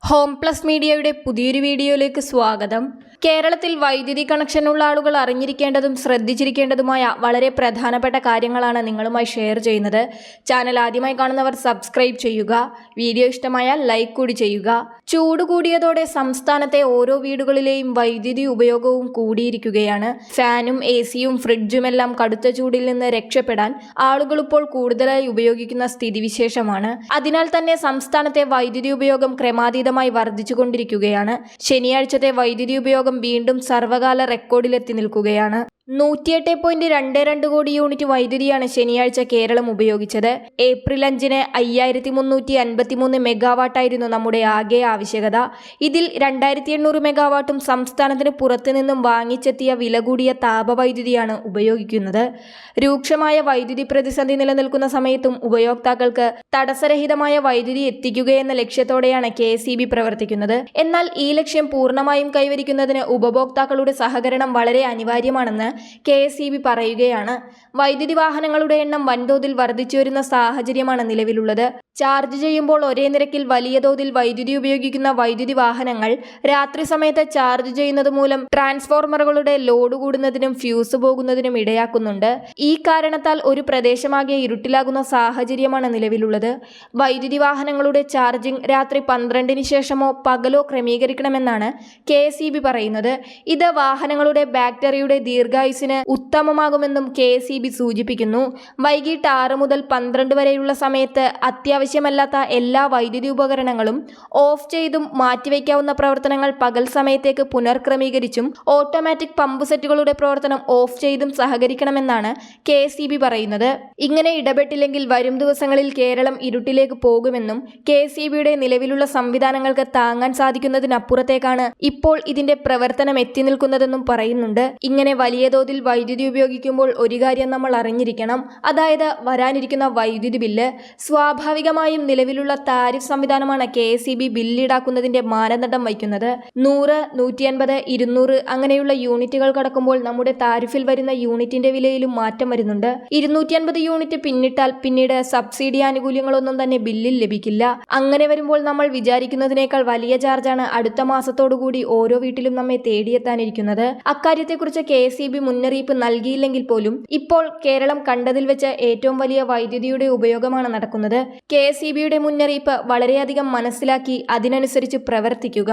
Home plus മീഡിയയുടെ പുതിയൊരു വീഡിയോയിലേക്ക് സ്വാഗതം. കേരളത്തിൽ വൈദ്യുതി കണക്ഷനുള്ള ആളുകൾ അറിഞ്ഞിരിക്കേണ്ടതും ശ്രദ്ധിച്ചിരിക്കേണ്ടതുമായ വളരെ പ്രധാനപ്പെട്ട കാര്യങ്ങളാണ് നിങ്ങളുമായി ഷെയർ ചെയ്യുന്നത്. ചാനൽ ആദ്യമായി കാണുന്നവർ സബ്സ്ക്രൈബ് ചെയ്യുക. വീഡിയോ ഇഷ്ടമായാൽ ലൈക്ക് കൂടി ചെയ്യുക. ചൂട് കൂടിയതോടെ സംസ്ഥാനത്തെ ഓരോ വീടുകളിലെയും വൈദ്യുതി ഉപയോഗവും കൂടിയിരിക്കുകയാണ്. ഫാനും AC-യും ഫ്രിഡ്ജുമെല്ലാം കടുത്ത ചൂടിൽ നിന്ന് രക്ഷപ്പെടാൻ ആളുകൾ ഇപ്പോൾ കൂടുതലായി ഉപയോഗിക്കുന്ന സ്ഥിതിവിശേഷമാണ്. അതിനാൽ തന്നെ സംസ്ഥാനത്തെ വൈദ്യുതി ഉപയോഗം ക്രമാതീതമായി വർദ്ധിച്ചുകൊണ്ടിരിക്കുകയാണ്. ശനിയാഴ്ചത്തെ വൈദ്യുതി ഉപയോഗം വീണ്ടും സർവകാല റെക്കോർഡിലെത്തി നിൽക്കുകയാണ്. 108.22 കോടി യൂണിറ്റ് വൈദ്യുതിയാണ് ശനിയാഴ്ച കേരളം ഉപയോഗിച്ചത്. ഏപ്രിൽ 5-ന് 5353 മെഗാവാട്ടായിരുന്നു നമ്മുടെ ആകെ ആവശ്യകത. ഇതിൽ 2800 മെഗാവാട്ടും സംസ്ഥാനത്തിന് പുറത്തുനിന്നും വാങ്ങിച്ചെത്തിയ വില കൂടിയ താപവൈദ്യുതിയാണ് ഉപയോഗിക്കുന്നത്. രൂക്ഷമായ വൈദ്യുതി പ്രതിസന്ധി നിലനിൽക്കുന്ന സമയത്തും ഉപയോക്താക്കൾക്ക് തടസ്സരഹിതമായ വൈദ്യുതി എത്തിക്കുകയെന്ന ലക്ഷ്യത്തോടെയാണ് KEB പ്രവർത്തിക്കുന്നത്. എന്നാൽ ഈ ലക്ഷ്യം പൂർണ്ണമായും കൈവരിക്കുന്നതിന് ഉപഭോക്താക്കളുടെ സഹകരണം വളരെ അനിവാര്യമാണെന്ന് KEB പറയുകയാണ്. വൈദ്യുതി വാഹനങ്ങളുടെ എണ്ണം വൻതോതിൽ വർദ്ധിച്ചുവരുന്ന സാഹചര്യമാണ് നിലവിലുള്ളത്. ചാർജ് ചെയ്യുമ്പോൾ ഒരേ നിരക്കിൽ വലിയ തോതിൽ വൈദ്യുതി ഉപയോഗിക്കുന്ന വൈദ്യുതി വാഹനങ്ങൾ രാത്രി സമയത്ത് ചാർജ് ചെയ്യുന്നത് മൂലം ട്രാൻസ്ഫോർമറുകളുടെ ലോഡ് കൂടുന്നതിനും ഫ്യൂസ് പോകുന്നതിനും ഇടയാക്കുന്നുണ്ട്. ഈ കാരണത്താൽ ഒരു പ്രദേശമാകെ ഇരുട്ടിലാകുന്ന സാഹചര്യമാണ് നിലവിലുള്ളത്. വൈദ്യുതി വാഹനങ്ങളുടെ ചാർജിംഗ് രാത്രി 12-ന് ശേഷമോ പകലോ ക്രമീകരിക്കണമെന്നാണ് KEB പറയുന്നത്. ഇത് വാഹനങ്ങളുടെ ബാറ്ററിയുടെ ദീർഘായുസിന് ഉത്തമമാകുമെന്നും KEB സൂചിപ്പിക്കുന്നു. വൈകിട്ട് 6 മുതൽ 12 വരെയുള്ള സമയത്ത് അത്യാവശ്യമല്ലാത്ത എല്ലാ വൈദ്യുതി ഉപകരണങ്ങളും ഓഫ് ചെയ്തും മാറ്റിവെക്കാവുന്ന പ്രവർത്തനങ്ങൾ പകൽ സമയത്തേക്ക് പുനർക്രമീകരിച്ചും ഓട്ടോമാറ്റിക് പമ്പ് സെറ്റുകളുടെ പ്രവർത്തനം ഓഫ് ചെയ്തും സഹകരിക്കണമെന്നാണ് KEB പറയുന്നത്. ഇങ്ങനെ ഇടപെട്ടില്ലെങ്കിൽ വരും ദിവസങ്ങളിൽ കേരളം ഇരുട്ടിലേക്ക് പോകുമെന്നും KEBയുടെ നിലവിലുള്ള സംവിധാനങ്ങൾക്ക് താങ്ങാൻ സാധിക്കുന്നതിനപ്പുറത്തേക്കാണ് ഇപ്പോൾ ഇതിന്റെ പ്രവർത്തനം എത്തി നിൽക്കുന്നതെന്നും പറയുന്നുണ്ട്. ഇങ്ങനെ വലിയ തോതിൽ വൈദ്യുതി ഉപയോഗിക്കുമ്പോൾ ഒരു കാര്യം നമ്മൾ അറിഞ്ഞിരിക്കണം. അതായത് വരാനിരിക്കുന്ന വൈദ്യുതി ബില്ല്. സ്വാഭാവികമായും നിലവിലുള്ള താരിഫ് സംവിധാനമാണ് KEB ബില്ല് ഈടാക്കുന്നതിന്റെ മാനദണ്ഡം വയ്ക്കുന്നത്. 100, 150, 200 അങ്ങനെയുള്ള യൂണിറ്റുകൾ കടക്കുമ്പോൾ നമ്മുടെ താരിഫിൽ വരുന്ന യൂണിറ്റിന്റെ വിലയിലും മാറ്റം വരുന്നുണ്ട്. 250 യൂണിറ്റ് പിന്നിട്ടാൽ പിന്നീട് സബ്സിഡി ആനുകൂല്യങ്ങളൊന്നും തന്നെ ബില്ലിൽ ലഭിക്കില്ല. അങ്ങനെ വരുമ്പോൾ നമ്മൾ വിചാരിക്കുന്നതിനേക്കാൾ വലിയ ചാർജാണ് അടുത്ത മാസത്തോടുകൂടി ഓരോ വീട്ടിലും നമ്മെ തേടിയെത്താനിരിക്കുന്നത്. അക്കാര്യത്തെക്കുറിച്ച് KEB മുന്നറിയിപ്പ് നൽകിയില്ലെങ്കിൽ പോലും ഇപ്പോൾ കേരളം കണ്ടതിൽ വെച്ച് ഏറ്റവും വലിയ വൈദ്യുതിയുടെ ഉപയോഗമാണ് നടക്കുന്നത്. KEBയുടെ മുന്നറിയിപ്പ് വളരെയധികം മനസ്സിലാക്കി അതിനനുസരിച്ച് പ്രവർത്തിക്കുക.